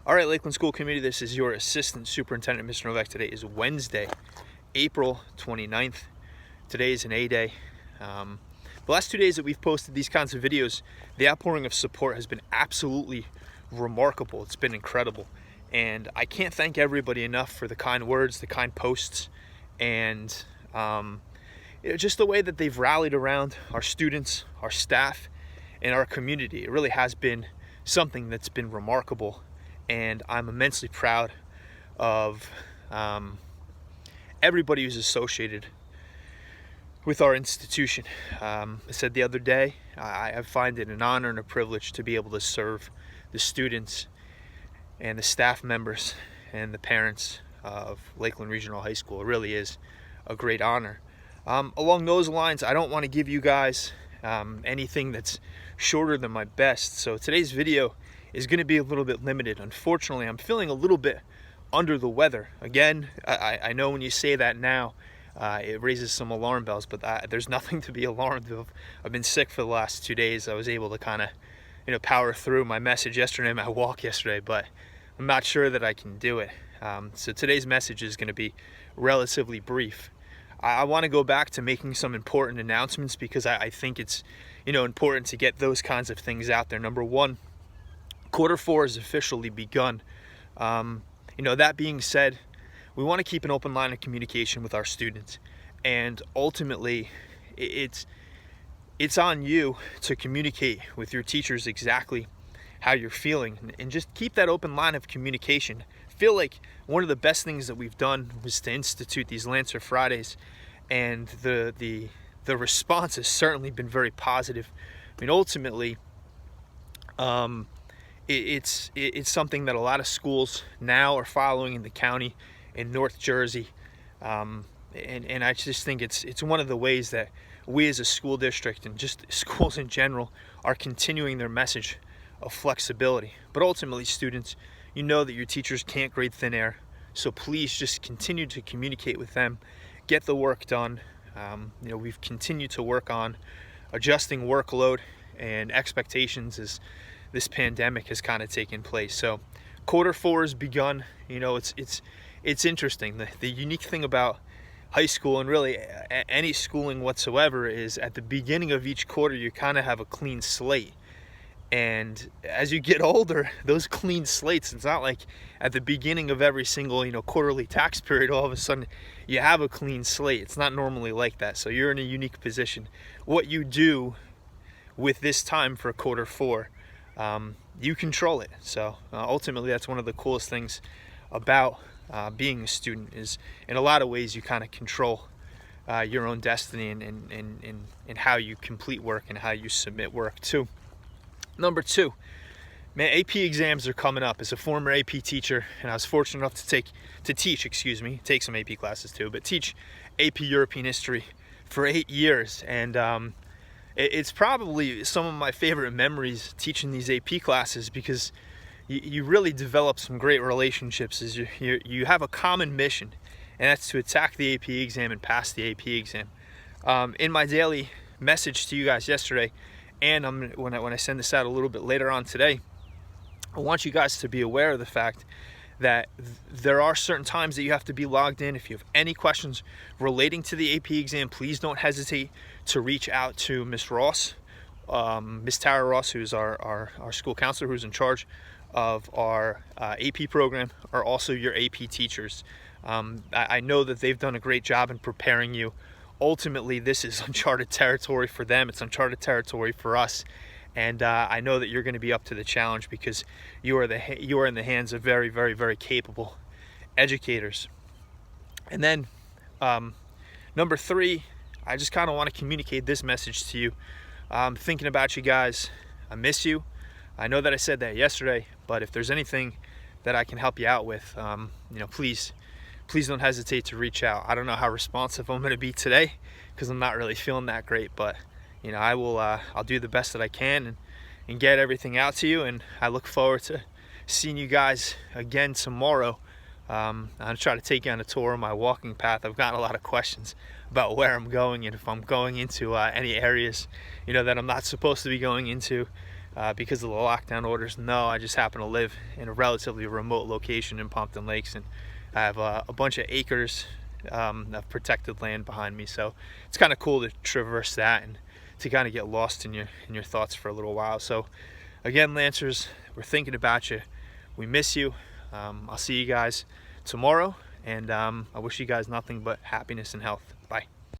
All right, Lakeland School Committee, this is your Assistant Superintendent, Mr. Novak. Today is Wednesday, April 29th. Today is an A-Day. The last 2 days that we've posted these kinds of videos, the outpouring of support has been absolutely remarkable. It's been incredible. And I can't thank everybody enough for the kind words, the kind posts, and just the way that they've rallied around our students, our staff, and our community. It really has been something that's been remarkable. And I'm immensely proud of everybody who's associated with our institution. I said the other day, I find it an honor and a privilege to be able to serve the students and the staff members and the parents of Lakeland Regional High School. It really is a great honor. Along those lines, I don't want to give you guys anything that's shorter than my best. So today's video is going to be a little bit limited. Unfortunately, I'm feeling a little bit under the weather. Again, I know when you say that now, it raises some alarm bells, but there's nothing to be alarmed of. I've been sick for the last 2 days. I was able to kind of, power through my message yesterday, my walk yesterday, but I'm not sure that I can do it. So today's message is going to be relatively brief. I want to go back to making some important announcements because I think it's, important to get those kinds of things out there. Number one, Quarter 4 has officially begun. That being said, we want to keep an open line of communication with our students, and ultimately, it's on you to communicate with your teachers exactly how you're feeling, and just keep that open line of communication. I feel like one of the best things that we've done was to institute these Lancer Fridays, and the response has certainly been very positive. Ultimately, it's something that a lot of schools now are following in the county, in North Jersey, and I just think it's one of the ways that we as a school district and just schools in general are continuing their message of flexibility. But ultimately, students, you know that your teachers can't grade thin air, so please just continue to communicate with them, get the work done. We've continued to work on adjusting workload and expectations as this pandemic has kind of taken place. So Quarter 4 has begun. It's interesting. The unique thing about high school, and really any schooling whatsoever, is at the beginning of each quarter you kind of have a clean slate. And as you get older, those clean slates, it's not like at the beginning of every single quarterly tax period all of a sudden you have a clean slate. It's not normally like that. So you're in a unique position. What you do with this time for Quarter 4, you control it. So ultimately, that's one of the coolest things about being a student, is in a lot of ways you kind of control your own destiny and how you complete work and how you submit work too. Number two, AP exams are coming up. As a former AP teacher, and I was fortunate enough to take some AP classes too, but teach AP European History for 8 years, and it's probably some of my favorite memories teaching these AP classes, because you really develop some great relationships as you have a common mission, and that's to attack the AP exam and pass the AP exam. In my daily message to you guys yesterday, and when I send this out a little bit later on today, I want you guys to be aware of the fact that there are certain times that you have to be logged in. If you have any questions relating to the AP exam, please don't hesitate to reach out to Miss Ross, Miss Tara Ross, who's our school counselor, who's in charge of our AP program, or also your AP teachers. I know that they've done a great job in preparing you. Ultimately, this is uncharted territory for them. It's uncharted territory for us. And I know that you're going to be up to the challenge, because you are in the hands of very, very, very capable educators. And then number 3, I just kind of want to communicate this message to you. I'm thinking about you guys. I miss you. I know that I said that yesterday, but if there's anything that I can help you out with, please don't hesitate to reach out. I don't know how responsive I'm going to be today, because I'm not really feeling that great, but I'll do the best that I can and get everything out to you, and I look forward to seeing you guys again tomorrow. I'm going to try to take you on a tour of my walking path. I've gotten a lot of questions about where I'm going and if I'm going into any areas that I'm not supposed to be going into. because of the lockdown orders. No, I just happen to live in a relatively remote location in Pompton Lakes, and I have a bunch of acres of protected land behind me. So it's kind of cool to traverse that and to kind of get lost in your thoughts for a little while. So again, Lancers, we're thinking about you. We miss you. I'll see you guys tomorrow, and I wish you guys nothing but happiness and health. Bye.